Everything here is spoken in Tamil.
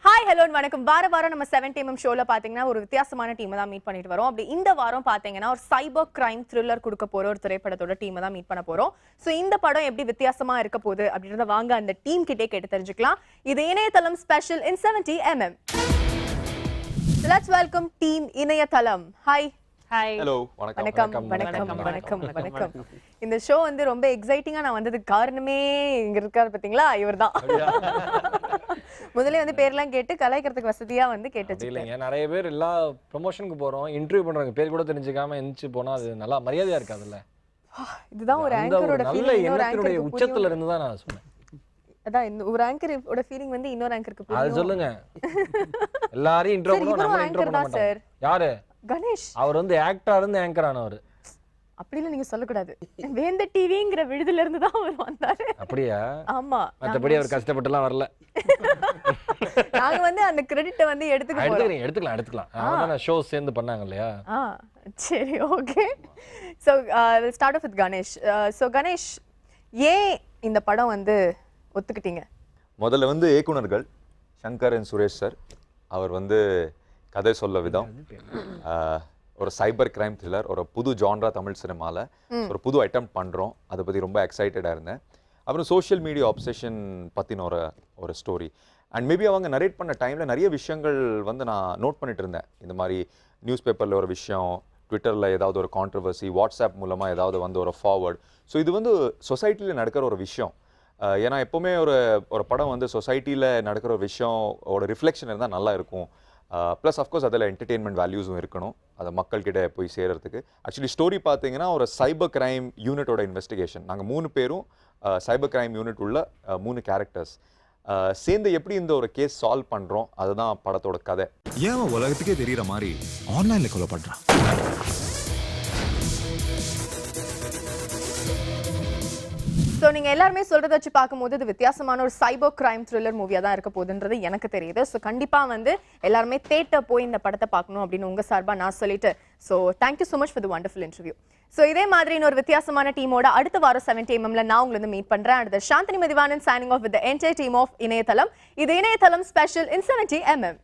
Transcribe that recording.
ஹாய் ஹலோ வணக்கம். வாரம் நம்ம 7 ஷோல பாத்தீங்கன்னா ஒரு வித்தியாசமான டீமை தான் மீட் பண்ணிட்டு வரோம். அப்படி இந்த வாரம் பாத்தீங்கன்னா ஒரு சைபர் கிரைம் த்ரில்லர் கொடுக்க போற ஒரு திரைப்படத்தோட டீமை தான் மீட் பண்ண போறோம். சோ இந்த படம் எப்படி வித்தியாசமா இருக்க போகுது அப்படின்றத வாங்க அந்த டீம் கிட்டே கேட்டு தெரிஞ்சுக்கலாம். இது இணையதளம் special in 70mm. Let's welcome team இணையதளம். ஹாய். ஹாய். ஹலோ. வணக்கம். இந்த ஷோ வந்து ரொம்ப எக்ஸைட்டிங்கா நான் வந்ததுக்கு காரணமே இங்க இருக்காரு பாத்தீங்களா, இவர்தான். முதல்ல வந்து பேர்லாம் கேட்டு கலாய்க்கிறதுக்கு வசதியா வந்து கேட்டு இல்லைங்க, நிறைய பேர் எல்லா ப்ரமோஷனுக்கு போறோம், இன்டர்வியூ பண்றாங்க, பேர் கூட தெரிஞ்சுக்காம எந்திச்சு போனா அது நல்லா மரியாதையா இருக்காதுல்ல. இதுதான் ஒரு ஆங்கரோட ஃபீலிங். இன்னொரு ஆங்கரோட உச்சத்துல இருந்து தான் நான் சொன்னேன். அதான் இந்த ஒரு ஆங்கரோட ஃபீலிங் வந்து இன்னொரு ஆங்கருக்கு புரியும். அது சொல்லுங்க. எல்லாரையும் இன்ட்ரோ பண்ணுவோம், நம்ம இன்ட்ரோ பண்ண மாட்டோம். யாரு? கணேஷ். அவர் வந்து ஆக்டரா இருந்து ஆங்கர் ஆனவர். அப்படி இல்ல, நீங்க சொல்ல கூடாது. வேந்த டிவிங்கிற விடுதல இருந்து தான் அவர் வந்தாரு. அப்படியே? ஆமா. மத்தபடி அவர் கஷ்டப்பட்டுலாம் வரல. நாங்க வந்து அந்த கிரெடிட் வந்து எடுத்துக்கலாம். அவதான் ஷோ சேர்ந்து பண்ணாங்க இல்லையா? சரி, okay. So we'll start off with Ganesh. So Ganesh, ஏன் இந்த படம் வந்து ஒத்துக்கிட்டீங்க? முதல்ல வந்து இயக்குனர்கள் சங்கர் அண்ட் சுரேஷ் சார், அவர் வந்து கதை சொல்ல விதம், ஒரு சைபர் கிரைம் த்ரில்லர், ஒரு புது ஜான்ரா தமிழ் சினிமாவில் ஒரு புது அட்டெம்ப்ட் பண்ணுறோம். அதை பற்றி ரொம்ப எக்ஸைட்டடாக இருந்தேன். அப்புறம் சோஷியல் மீடியா ஆப்செஷன் பற்றின ஒரு ஸ்டோரி. அண்ட் மேபி அவங்க நரேட் பண்ண டைமில் நிறைய விஷயங்கள் வந்து நான் நோட் பண்ணிட்டு இருந்தேன். இந்த மாதிரி நியூஸ் பேப்பரில் ஒரு விஷயம், ட்விட்டரில் ஏதாவது ஒரு கான்ட்ரவர்சி, வாட்ஸ்அப் மூலமாக ஏதாவது வந்து ஒரு ஃபார்வர்ட். ஸோ இது வந்து சொசைட்டியில் நடக்கிற ஒரு விஷயம். ஏன்னா எப்போவுமே ஒரு படம் வந்து சொசைட்டியில் நடக்கிற ஒரு விஷயம் ஒரு ரிஃப்ளெக்ஷன் இருந்தால் நல்லா இருக்கும். ப்ளஸ் அஃப்கோர்ஸ் அதில் என்டர்டெயின்மெண்ட் வேல்யூஸும் இருக்கணும், அதை மக்கள்கிட்ட போய் சேர்கிறதுக்கு. ஆக்சுவலி ஸ்டோரி பார்த்தீங்கன்னா ஒரு சைபர் கிரைம் யூனிட்டோட இன்வெஸ்டிகேஷன். நாங்கள் 3 பேரும் சைபர் கிரைம் யூனிட் உள்ள 3 கேரக்டர்ஸ் சேர்ந்து எப்படி இந்த ஒரு கேஸ் சால்வ் பண்ணுறோம், அதுதான் படத்தோட கதை. ஏன் உலகத்துக்கே தெரியற மாதிரி ஆன்லைனில் கொலை பண்ணுறான்? ஸோ நீங்கள் எல்லாருமே சொல்கிறத வச்சு பார்க்கும்போது இது வித்தியாசமான ஒரு சைபர் கிரைம் த்ரில்லர் மூவியாக தான் இருக்க போகுதுன்றது எனக்கு தெரியுது. ஸோ கண்டிப்பாக வந்து எல்லாருமே தேட்டர் போய் இந்த படத்தை பார்க்கணும் அப்படின்னு உங்கள் சார்பாக நான் சொல்லிட்டு, so thank you so much for the wonderful interview. So இதே மாதிரி இன்னொரு வித்தியாசமான டீமோட அடுத்த வாரம் 7 நான் உங்களை வந்து மீட் பண்ணுறேன். அடுத்த Chandini Mathivanan signing off with the entire team of இணையதளம். இது இணையதளம் ஸ்பெஷல் இன் 70mm.